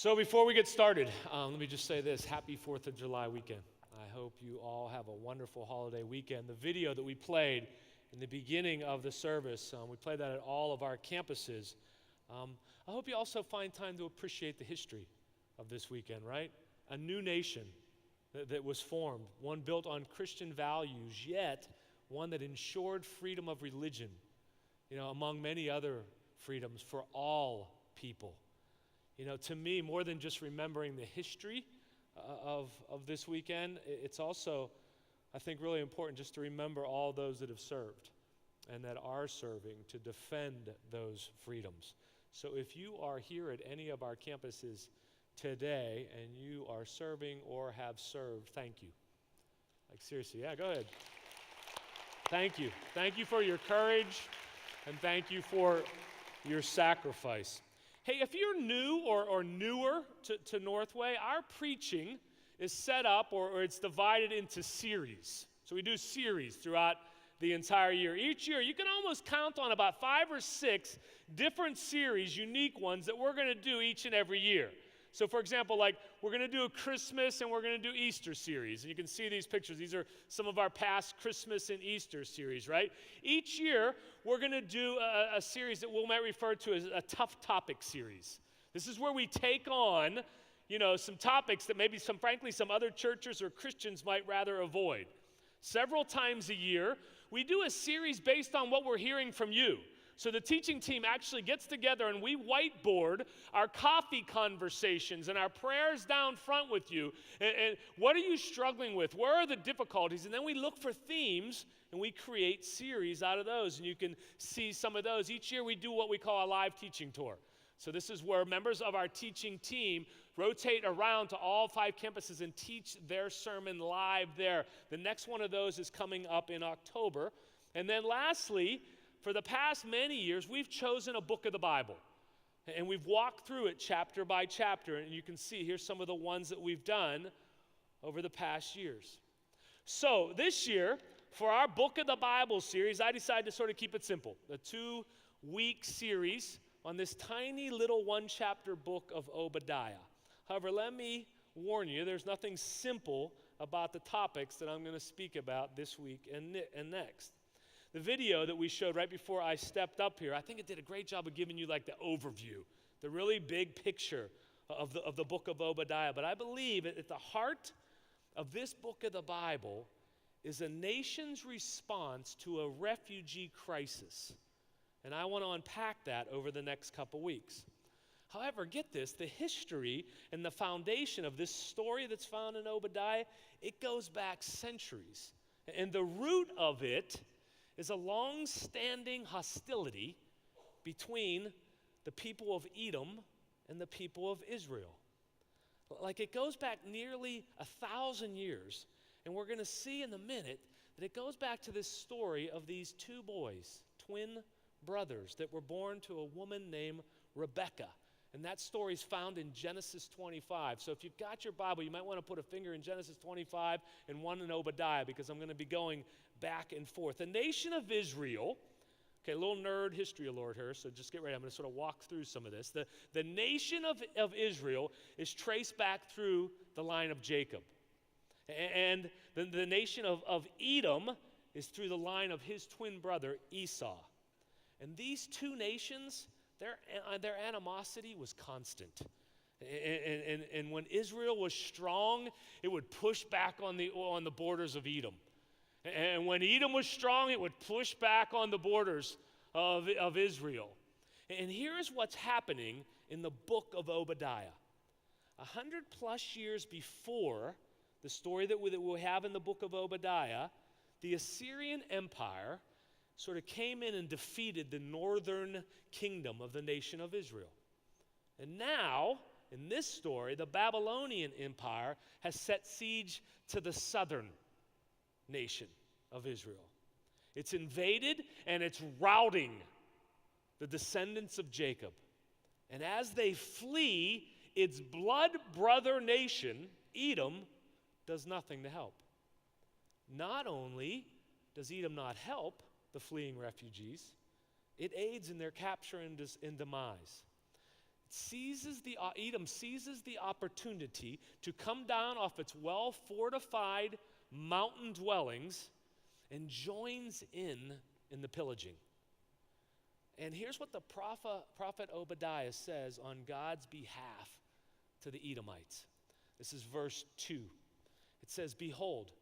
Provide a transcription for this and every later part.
So before we get started, let me just say this. Happy 4th of July weekend. I hope you all have a wonderful holiday weekend. The video that we played in the beginning of the service, we played that at all of our campuses. I hope you also find time to appreciate the history of this weekend, right? A new nation that was formed, one built on Christian values, yet one that ensured freedom of religion, among many other freedoms for all people. To me, more than just remembering the history of this weekend, it's also, I think, really important just to remember all those that have served and that are serving to defend those freedoms. So if you are here at any of our campuses today and you are serving or have served, thank you. Like seriously, yeah, go ahead. Thank you. Thank you for your courage and thank you for your sacrifice. Hey, if you're new or newer to Northway, our preaching is set up or it's divided into series. So we do series throughout the entire year. Each year, you can almost count on about 5 or 6 different series, unique ones, that we're going to do each and every year. So for example, we're going to do a Christmas and we're going to do Easter series. And you can see these pictures. These are some of our past Christmas and Easter series, right? Each year, we're going to do a series that we might refer to as a tough topic series. This is where we take on, some topics that maybe frankly, some other churches or Christians might rather avoid. Several times a year, we do a series based on what we're hearing from you. So the teaching team actually gets together and we whiteboard our coffee conversations and our prayers down front with you. And what are you struggling with? Where are the difficulties? And then we look for themes and we create series out of those. And you can see some of those. Each year we do what we call a live teaching tour. So this is where members of our teaching team rotate around to all 5 campuses and teach their sermon live there. The next one of those is coming up in October. And then lastly, for the past many years, we've chosen a book of the Bible, and we've walked through it chapter by chapter, and you can see here's some of the ones that we've done over the past years. So this year, for our Book of the Bible series, I decided to sort of keep it simple, a 2-week series on this tiny little 1-chapter book of Obadiah. However, let me warn you, there's nothing simple about the topics that I'm going to speak about this week and next. The video that we showed right before I stepped up here, I think it did a great job of giving you the overview, the really big picture of the book of Obadiah. But I believe at the heart of this book of the Bible is a nation's response to a refugee crisis. And I want to unpack that over the next couple weeks. However, get this, the history and the foundation of this story that's found in Obadiah, it goes back centuries. And the root of it is a long-standing hostility between the people of Edom and the people of Israel. It goes back nearly 1,000 years, and we're going to see in a minute that it goes back to this story of these 2 boys, twin brothers, that were born to a woman named Rebekah. And that story is found in Genesis 25. So if you've got your Bible, you might want to put a finger in Genesis 25 and one in Obadiah, because I'm going to be going back and forth. The nation of Israel, okay, a little nerd history alert here, so just get ready. I'm going to sort of walk through some of this. The nation of Israel is traced back through the line of Jacob. And the nation of Edom is through the line of his twin brother, Esau. And these 2 nations, their animosity was constant. And when Israel was strong, it would push back on the borders of Edom. And when Edom was strong, it would push back on the borders of Israel. And here's what's happening in the book of Obadiah. 100+ years before the story that we have in the book of Obadiah, the Assyrian Empire sort of came in and defeated the northern kingdom of the nation of Israel. And now, in this story, the Babylonian Empire has set siege to the southern nation of Israel. It's invaded and it's routing the descendants of Jacob. And as they flee, its blood brother nation, Edom, does nothing to help. Not only does Edom not help the fleeing refugees, it aids in their capture and demise. Edom seizes the opportunity to come down off its well-fortified mountain dwellings and joins in the pillaging. And here's what the prophet Obadiah says on God's behalf to the Edomites. This is verse 2. It says, "Behold,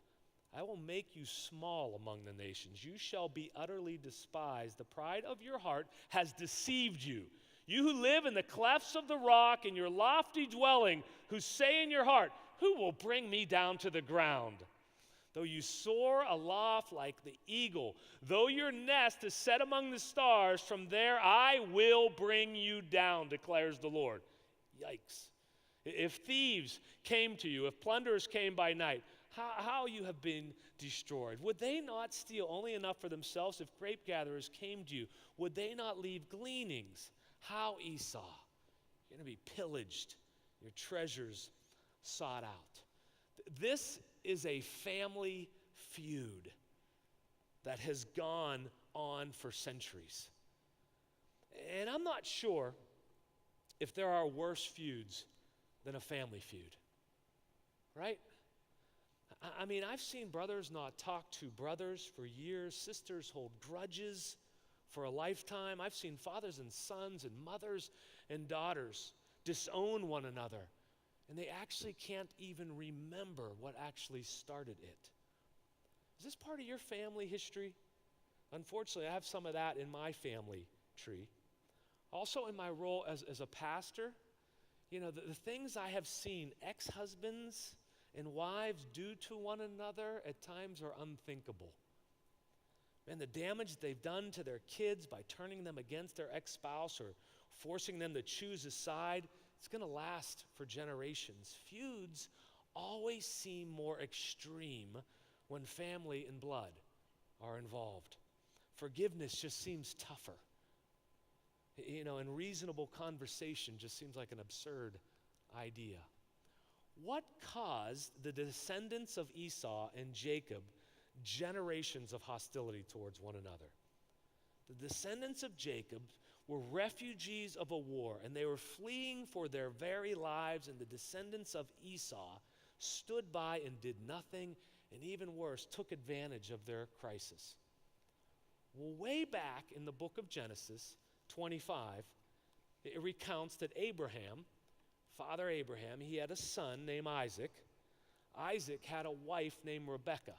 I will make you small among the nations. You shall be utterly despised. The pride of your heart has deceived you. You who live in the clefts of the rock, in your lofty dwelling, who say in your heart, who will bring me down to the ground? Though you soar aloft like the eagle, though your nest is set among the stars, from there I will bring you down, declares the Lord." Yikes. If thieves came to you, if plunderers came by night, how you have been destroyed. Would they not steal only enough for themselves? If grape gatherers came to you, would they not leave gleanings? How, Esau? You're going to be pillaged, your treasures sought out. This is a family feud that has gone on for centuries. And I'm not sure if there are worse feuds than a family feud, right? I mean, I've seen brothers not talk to brothers for years, sisters hold grudges for a lifetime. I've seen fathers and sons and mothers and daughters disown one another, and they actually can't even remember what actually started it. Is this part of your family history? Unfortunately, I have some of that in my family tree. Also, in my role as a pastor, you know, the things I have seen ex-husbands and wives do to one another at times are unthinkable. And the damage they've done to their kids by turning them against their ex-spouse or forcing them to choose a side, it's going to last for generations. Feuds always seem more extreme when family and blood are involved. Forgiveness just seems tougher. You know, and reasonable conversation just seems like an absurd idea. What caused the descendants of Esau and Jacob generations of hostility towards one another? The descendants of Jacob were refugees of a war, and they were fleeing for their very lives, and the descendants of Esau stood by and did nothing, and even worse, took advantage of their crisis. Well, way back in the book of Genesis 25, it recounts that Father Abraham, he had a son named Isaac. Isaac had a wife named Rebekah.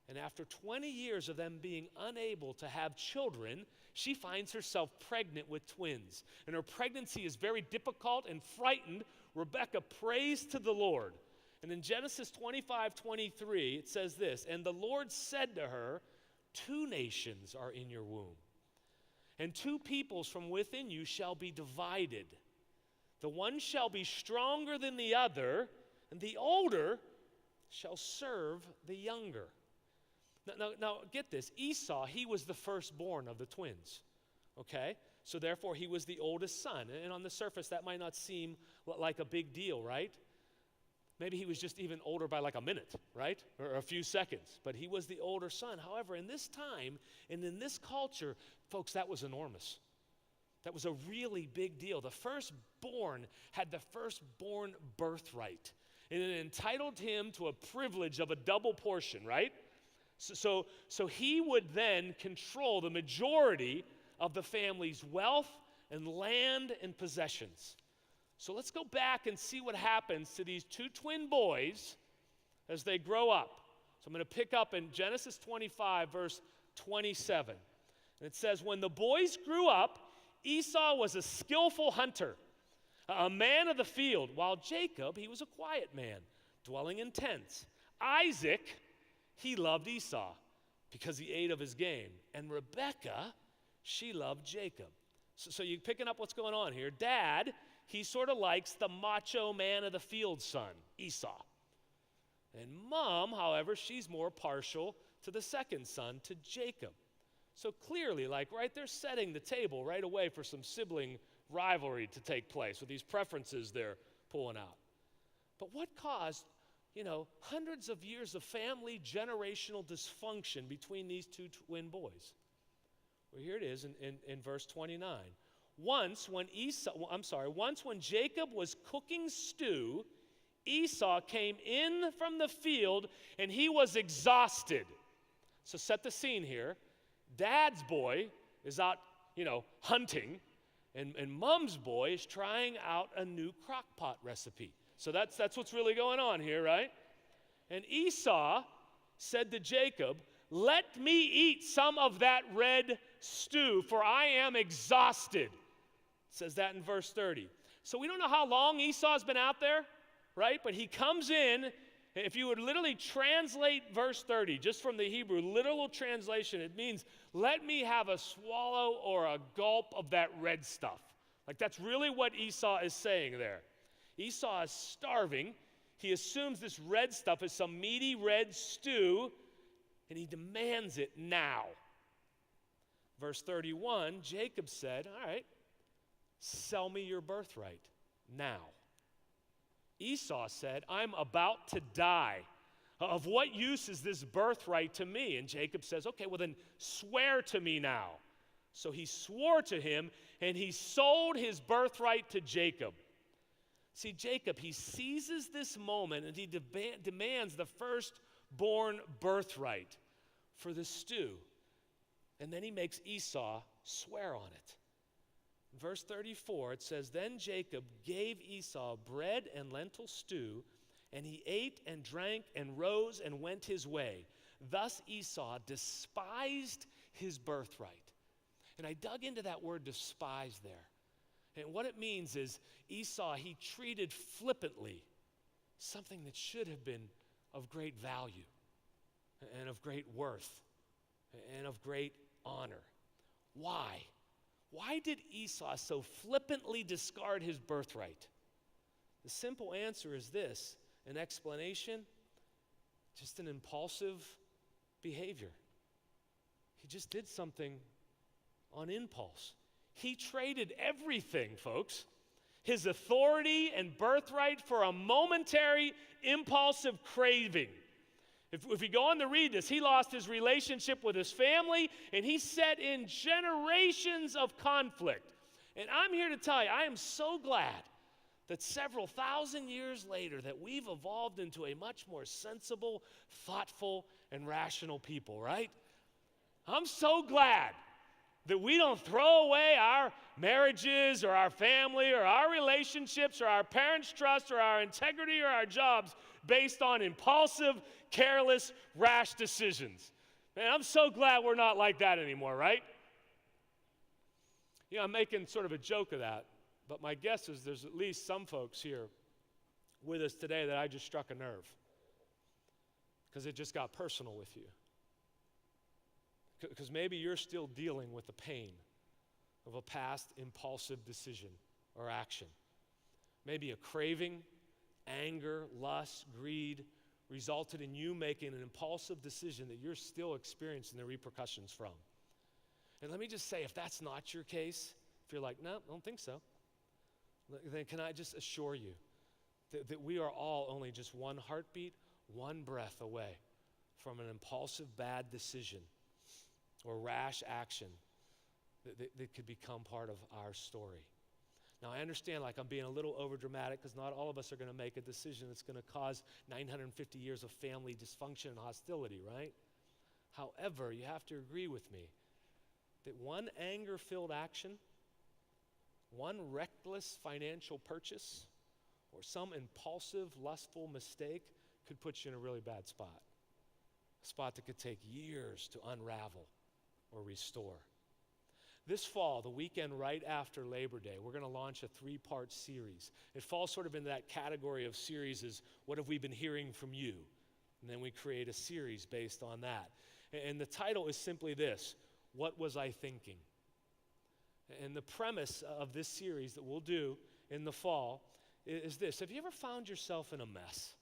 And after 20 years of them being unable to have children, she finds herself pregnant with twins. And her pregnancy is very difficult, and frightened, Rebekah prays to the Lord. And in Genesis 25:23, it says this, "And the Lord said to her, 2 nations are in your womb, and 2 peoples from within you shall be divided. The one shall be stronger than the other, and the older shall serve the younger." Now get this. Esau, he was the firstborn of the twins, okay? So therefore, he was the oldest son. And on the surface, that might not seem like a big deal, right? Maybe he was just even older by like a minute, right? Or a few seconds. But he was the older son. However, in this time and in this culture, folks, that was enormous. That was a really big deal. The firstborn had the firstborn birthright, and it entitled him to a privilege of a double portion, right? So he would then control the majority of the family's wealth and land and possessions. So let's go back and see what happens to these 2 twin boys as they grow up. So I'm going to pick up in Genesis 25, verse 27. And it says, "When the boys grew up, Esau was a skillful hunter, a man of the field, while Jacob, he was a quiet man, dwelling in tents. Isaac, he loved Esau because he ate of his game. And Rebekah, she loved Jacob." So you're picking up what's going on here. Dad, he sort of likes the macho man of the field son, Esau. And Mom, however, she's more partial to the second son, to Jacob. So clearly, like, right, they're setting the table right away for some sibling rivalry to take place with these preferences they're pulling out. But what caused, hundreds of years of family generational dysfunction between these 2 twin boys? Well, here it is in verse 29. Once when Jacob was cooking stew, Esau came in from the field and he was exhausted. So set the scene here. Dad's boy is out, hunting, and mom's boy is trying out a new crock pot recipe. So that's what's really going on here, right? And Esau said to Jacob, "Let me eat some of that red stew, for I am exhausted." It says that in verse 30. So we don't know how long Esau's been out there, right? But he comes in. If you would literally translate verse 30, just from the Hebrew, literal translation, it means, let me have a swallow or a gulp of that red stuff. Like that's really what Esau is saying there. Esau is starving. He assumes this red stuff is some meaty red stew, and he demands it now. Verse 31, Jacob said, "All right, sell me your birthright now." Esau said, "I'm about to die. Of what use is this birthright to me?" And Jacob says, "Okay, well then swear to me now." So he swore to him, and he sold his birthright to Jacob. See, Jacob, he seizes this moment, and he demands the firstborn birthright for the stew. And then he makes Esau swear on it. Verse 34, it says, "Then Jacob gave Esau bread and lentil stew, and he ate and drank and rose and went his way. Thus Esau despised his birthright." And I dug into that word despise there. And what it means is Esau, he treated flippantly something that should have been of great value and of great worth and of great honor. Why? Why did Esau so flippantly discard his birthright? The simple answer is this, an explanation, just an impulsive behavior. He just did something on impulse. He traded everything, folks, his authority and birthright for a momentary impulsive craving. If we go on to read this, he lost his relationship with his family, and he set in generations of conflict. And I'm here to tell you, I am so glad that several thousand years later that we've evolved into a much more sensible, thoughtful, and rational people, right? I'm so glad that we don't throw away our marriages or our family or our relationships or our parents' trust or our integrity or our jobs based on impulsive, careless, rash decisions. Man, I'm so glad we're not like that anymore, right? I'm making sort of a joke of that, but my guess is there's at least some folks here with us today that I just struck a nerve because it just got personal with you. Because maybe you're still dealing with the pain of a past impulsive decision or action. Maybe a craving, anger, lust, greed resulted in you making an impulsive decision that you're still experiencing the repercussions from. And let me just say, if that's not your case, if you're like, "No, I don't think so," then can I just assure you that we are all only just one heartbeat, one breath away from an impulsive bad decision or rash action that could become part of our story. Now, I understand I'm being a little overdramatic because not all of us are going to make a decision that's going to cause 950 years of family dysfunction and hostility, right? However, you have to agree with me that one anger-filled action, one reckless financial purchase, or some impulsive, lustful mistake could put you in a really bad spot. A spot that could take years to unravel or restore. This fall, the weekend right after Labor Day, we're going to launch a 3-part series. It falls sort of into that category of series as what have we been hearing from you? And then we create a series based on that. And the title is simply this, What Was I Thinking? And the premise of this series that we'll do in the fall is this. Have you ever found yourself in a mess?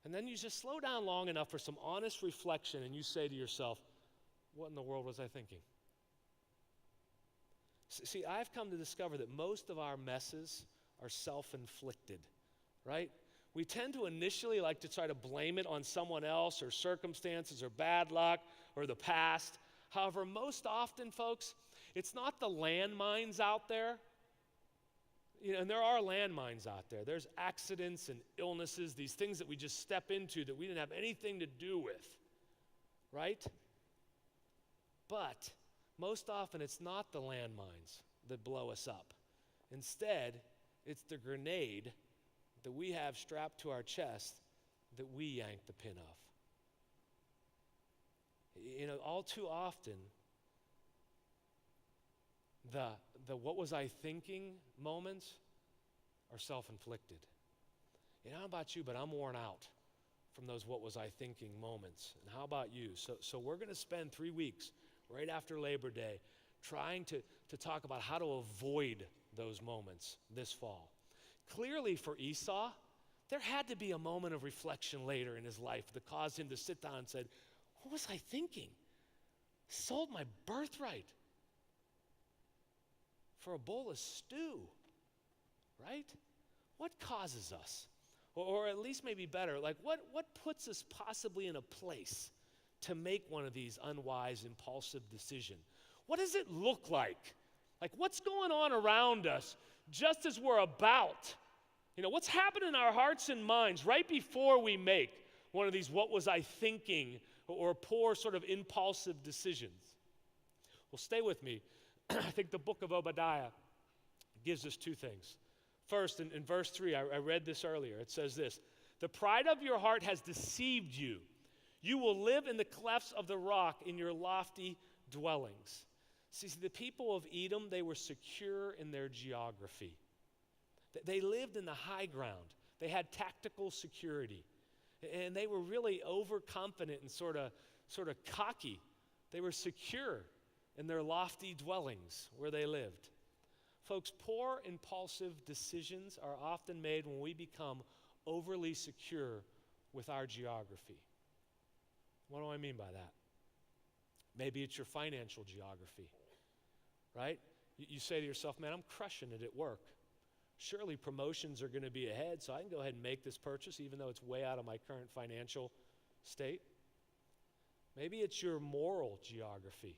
And then you just slow down long enough for some honest reflection and you say to yourself, what in the world was I thinking? See, I've come to discover that most of our messes are self-inflicted, right? We tend to initially like to try to blame it on someone else or circumstances or bad luck or the past. However, most often, folks, It's not the landmines out there. And there are landmines out there. There's accidents and illnesses, these things that we just step into that we didn't have anything to do with, right? But most often it's not the landmines that blow us up. Instead, it's the grenade that we have strapped to our chest that we yank the pin of. All too often, the what was I thinking moments are self-inflicted. I don't know about you, but I'm worn out from those what was I thinking moments. And how about you? So we're going to spend 3 weeks right after Labor Day trying to talk about how to avoid those moments this fall. Clearly for Esau, there had to be a moment of reflection later in his life that caused him to sit down and said, what was I thinking? Sold my birthright for a bowl of stew, right? What causes us? Or at least maybe better, like what puts us possibly in a place to make one of these unwise, impulsive decisions? What does it look like? Like what's going on around us just as we're about? What's happening in our hearts and minds right before we make one of these what was I thinking or poor sort of impulsive decisions? Well, stay with me. I think the book of Obadiah gives us two things. First, in verse 3, I read this earlier. It says this: the pride of your heart has deceived you. You will live in the clefts of the rock in your lofty dwellings. See, the people of Edom, they were secure in their geography. They lived in the high ground. They had tactical security. And they were really overconfident and sort of cocky. They were secure in their lofty dwellings where they lived. Folks, poor, impulsive decisions are often made when we become overly secure with our geography. What do I mean by that? Maybe it's your financial geography, right? You say to yourself, man, I'm crushing it at work. Surely promotions are going to be ahead, so I can go ahead and make this purchase even though it's way out of my current financial state. Maybe it's your moral geography.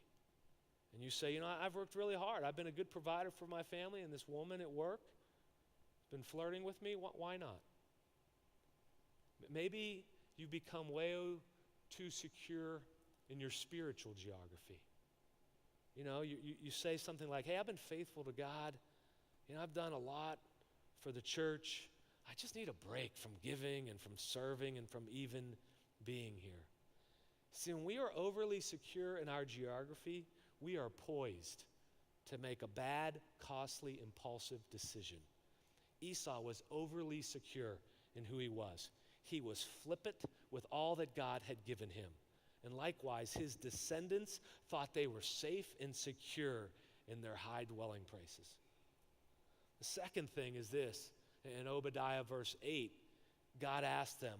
And you say, I've worked really hard. I've been a good provider for my family, and this woman at work has been flirting with me. Why not? Maybe you become way too secure in your spiritual geography. You say something like, hey, I've been faithful to God. I've done a lot for the church. I just need a break from giving and from serving and from even being here. See, when we are overly secure in our geography, we are poised to make a bad, costly, impulsive decision. Esau was overly secure in who he was. He was flippant with all that God had given him. And likewise, his descendants thought they were safe and secure in their high dwelling places. The second thing is this. In Obadiah verse 8, God asked them,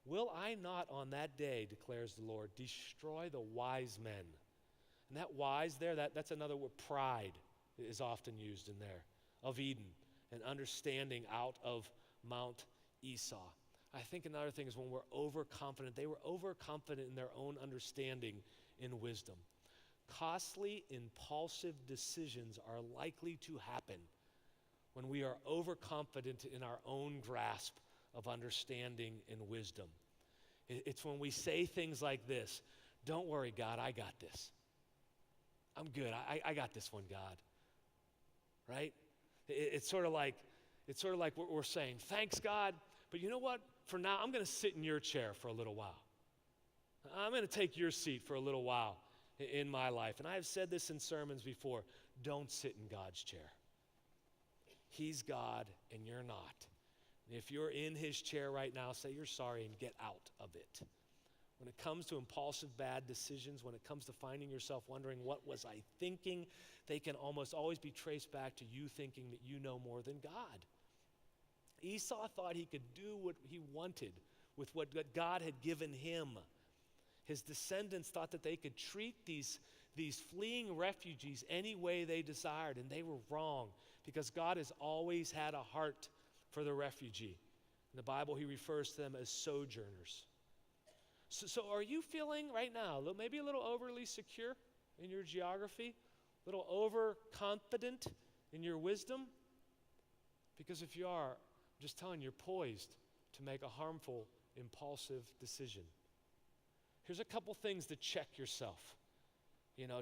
will I not on that day, declares the Lord, destroy the wise men? And that wise there, that's another word, pride is often used in there, of Edom, and understanding out of Mount Esau. I think another thing is when we're overconfident. They were overconfident in their own understanding in wisdom. Costly, impulsive decisions are likely to happen when we are overconfident in our own grasp of understanding and wisdom. It's when we say things like this: don't worry, God, I got this. I'm good. I got this one, God. Right? It's sort of like we're saying, thanks, God, but you know what? For now, I'm going to sit in your chair for a little while. I'm going to take your seat for a little while in my life. And I have said this in sermons before. Don't sit in God's chair. He's God and you're not. And if you're in his chair right now, say you're sorry and get out of it. When it comes to impulsive bad decisions, when it comes to finding yourself wondering, what was I thinking? They can almost always be traced back to you thinking that you know more than God. Esau thought he could do what he wanted with what God had given him. His descendants thought that they could treat these fleeing refugees any way they desired, and they were wrong, because God has always had a heart for the refugee. In the Bible, he refers to them as sojourners. So are you feeling right now maybe a little overly secure in your geography? A little overconfident in your wisdom? Because if you are, I'm just telling you, you're poised to make a harmful, impulsive decision. Here's a couple things to check yourself.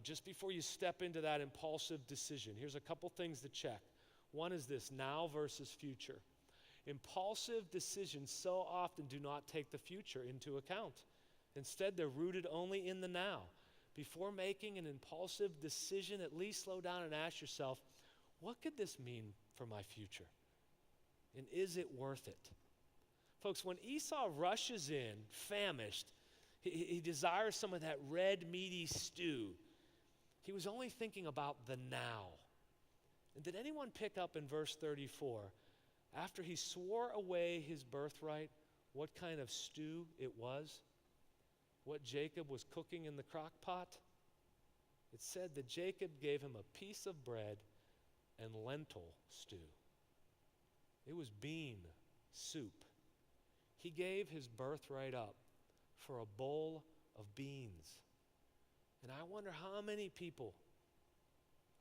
Just before you step into that impulsive decision, here's a couple things to check. One is this: now versus future. Impulsive decisions so often do not take the future into account. Instead, they're rooted only in the now. Before making an impulsive decision, at least slow down and ask yourself, what could this mean for my future? And is it worth it? Folks, when Esau rushes in, famished, he desires some of that red, meaty stew. He was only thinking about the now. And did anyone pick up in verse 34, after he swore away his birthright, what kind of stew it was? What Jacob was cooking in the crock pot? It said that Jacob gave him a piece of bread and lentil stew. It was bean soup. He gave his birthright up for a bowl of beans. And I wonder how many people,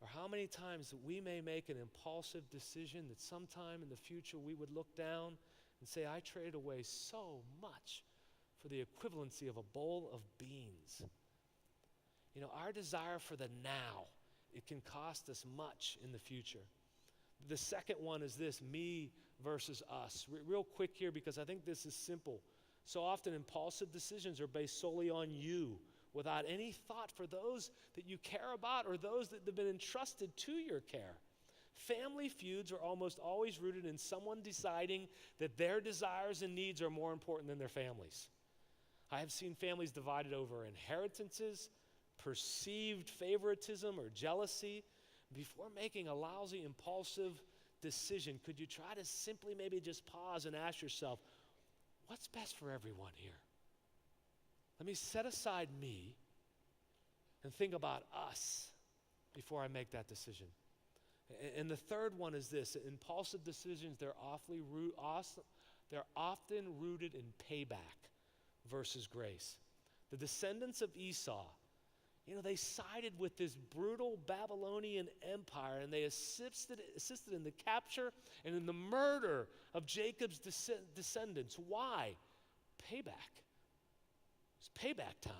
or how many times that we may make an impulsive decision that sometime in the future we would look down and say, I traded away so much for the equivalency of a bowl of beans. Our desire for the now, it can cost us much in the future. The second one is this: me versus us. Real quick here, because I think this is simple. So often impulsive decisions are based solely on you, without any thought for those that you care about or those that have been entrusted to your care. Family feuds are almost always rooted in someone deciding that their desires and needs are more important than their families. I have seen families divided over inheritances, perceived favoritism, or jealousy. Before making a lousy, impulsive decision, could you try to simply maybe just pause and ask yourself, what's best for everyone here? Let me set aside me and think about us before I make that decision. And the third one is this: impulsive decisions, they're often rooted in payback versus grace. The descendants of Esau, they sided with this brutal Babylonian empire, and they assisted in the capture and in the murder of Jacob's descendants. Why? Payback. It's payback time.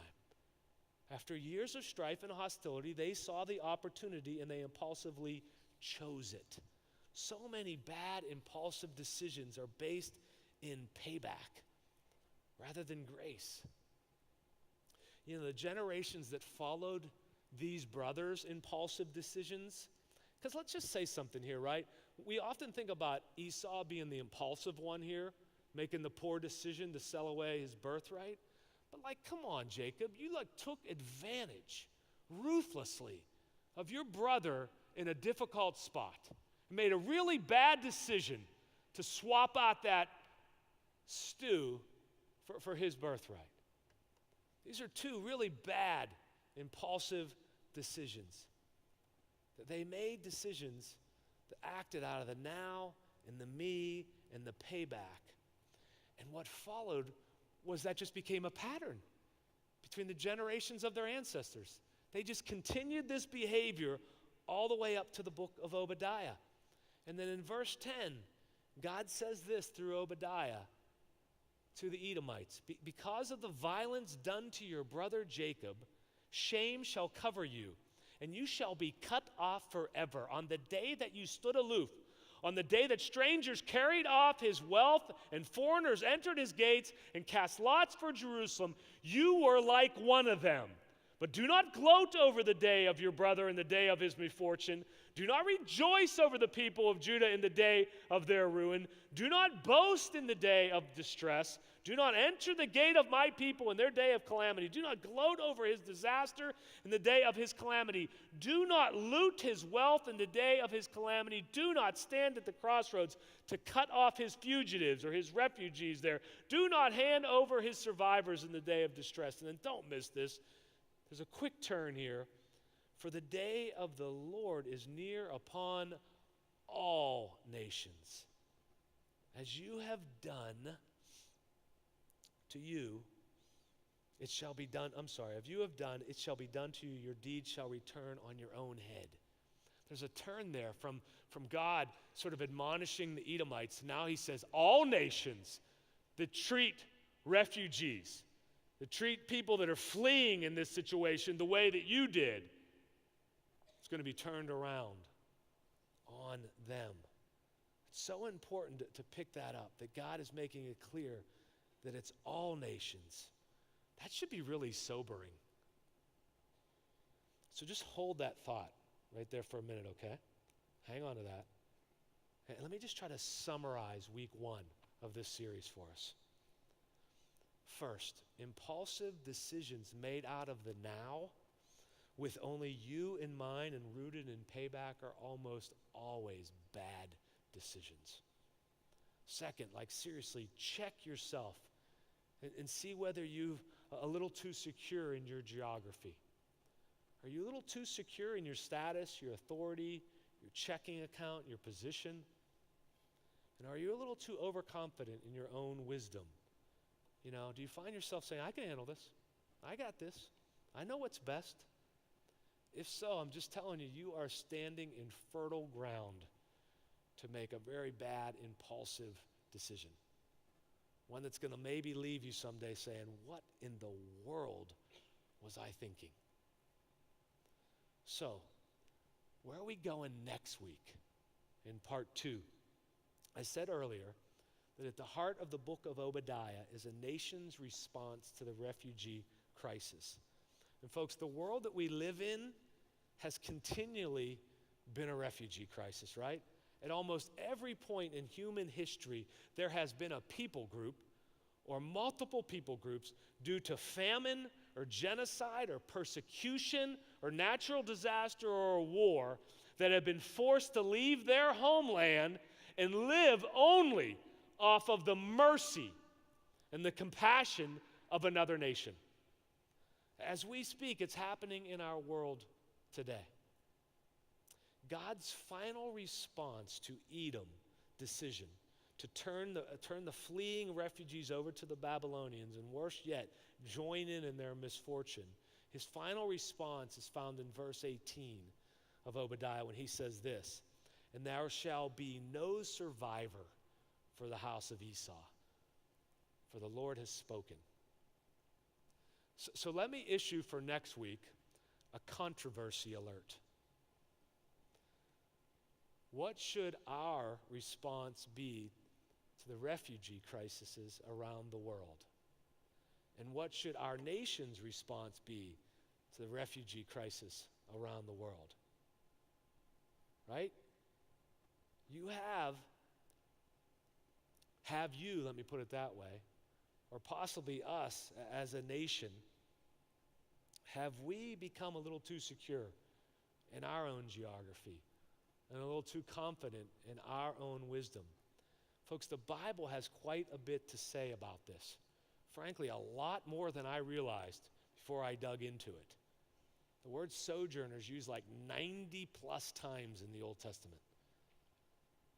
After years of strife and hostility, they saw the opportunity and they impulsively chose it. So many bad impulsive decisions are based in payback rather than grace. The generations that followed these brothers' impulsive decisions, because let's just say something here, right? We often think about Esau being the impulsive one here, making the poor decision to sell away his birthright. But come on, Jacob, you took advantage ruthlessly of your brother in a difficult spot. You made a really bad decision to swap out that stew for his birthright. These are two really bad, impulsive decisions. That they made decisions that acted out of the now and the me and the payback. And what followed was that just became a pattern between the generations of their ancestors. They just continued this behavior all the way up to the book of Obadiah. And then in verse 10, God says this through Obadiah to the Edomites: because of the violence done to your brother Jacob, shame shall cover you, and you shall be cut off forever. On the day that you stood aloof, on the day that strangers carried off his wealth and foreigners entered his gates and cast lots for Jerusalem, you were like one of them. But do not gloat over the day of your brother in the day of his misfortune. Do not rejoice over the people of Judah in the day of their ruin. Do not boast in the day of distress. Do not enter the gate of my people in their day of calamity. Do not gloat over his disaster in the day of his calamity. Do not loot his wealth in the day of his calamity. Do not stand at the crossroads to cut off his fugitives or his refugees there. Do not hand over his survivors in the day of distress. And then don't miss this. There's a quick turn here. For the day of the Lord is near upon all nations. As you have done to you, it shall be done. I'm sorry, if you have done, it shall be done to you. Your deed shall return on your own head. There's a turn there from God sort of admonishing the Edomites. Now he says, all nations that treat refugees, that treat people that are fleeing in this situation the way that you did, it's going to be turned around on them. It's so important to pick that up, that God is making it clear that it's all nations. That should be really sobering. So just hold that thought right there for a minute, okay? Hang on to that. And let me just try to summarize week 1 of this series for us. First, impulsive decisions made out of the now with only you in mind and rooted in payback are almost always bad decisions. Second, seriously, check yourself and see whether you're a little too secure in your geography. Are you a little too secure in your status, your authority, your checking account, your position? And are you a little too overconfident in your own wisdom? Do you find yourself saying, I can handle this. I got this. I know what's best. If so, I'm just telling you, you are standing in fertile ground to make a very bad, impulsive decision. One that's going to maybe leave you someday saying, what in the world was I thinking? So, where are we going next week in part 2? I said earlier that at the heart of the book of Obadiah is a nation's response to the refugee crisis. And folks, the world that we live in has continually been a refugee crisis, right? At almost every point in human history, there has been a people group or multiple people groups due to famine or genocide or persecution or natural disaster or war that have been forced to leave their homeland and live only off of the mercy and the compassion of another nation. As we speak, it's happening in our world today. God's final response to Edom decision to turn the fleeing refugees over to the Babylonians, and worse yet, join in their misfortune. His final response is found in verse 18 of Obadiah when he says this, and there shall be no survivor for the house of Esau, for the Lord has spoken. So let me issue for next week a controversy alert. What should our response be to the refugee crises around the world? And what should our nation's response be to the refugee crisis around the world? Right? Have you, let me put it that way, or possibly us as a nation, have we become a little too secure in our own geography and a little too confident in our own wisdom? Folks, the Bible has quite a bit to say about this. Frankly, a lot more than I realized before I dug into it. The word sojourner is used 90 plus times in the Old Testament.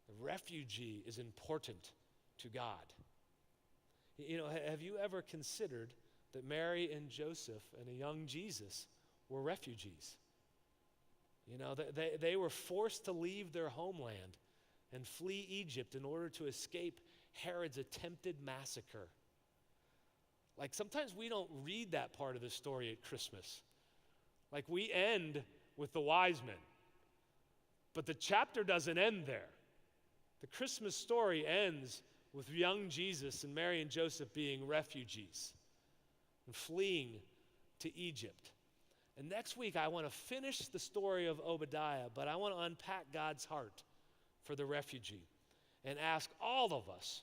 The refugee is important to God. Have you ever considered that Mary and Joseph and a young Jesus were refugees? They were forced to leave their homeland and flee Egypt in order to escape Herod's attempted massacre. Sometimes we don't read that part of the story at Christmas. We end with the wise men. But the chapter doesn't end there. The Christmas story ends with young Jesus and Mary and Joseph being refugees and fleeing to Egypt. And next week, I want to finish the story of Obadiah, but I want to unpack God's heart for the refugee and ask all of us.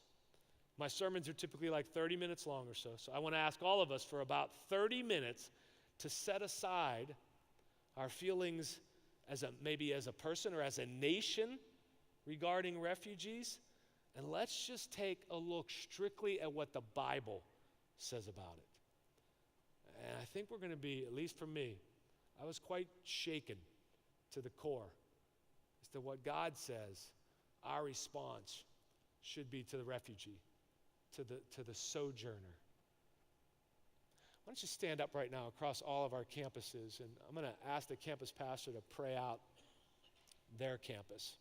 My sermons are typically 30 minutes long or so, so I want to ask all of us for about 30 minutes to set aside our feelings maybe as a person or as a nation regarding refugees, and let's just take a look strictly at what the Bible says about it. And I think we're going to be, at least for me, I was quite shaken to the core as to what God says our response should be to the refugee, to the sojourner. don't you stand up right now across all of our campuses, and I'm going to ask the campus pastor to pray out their campus.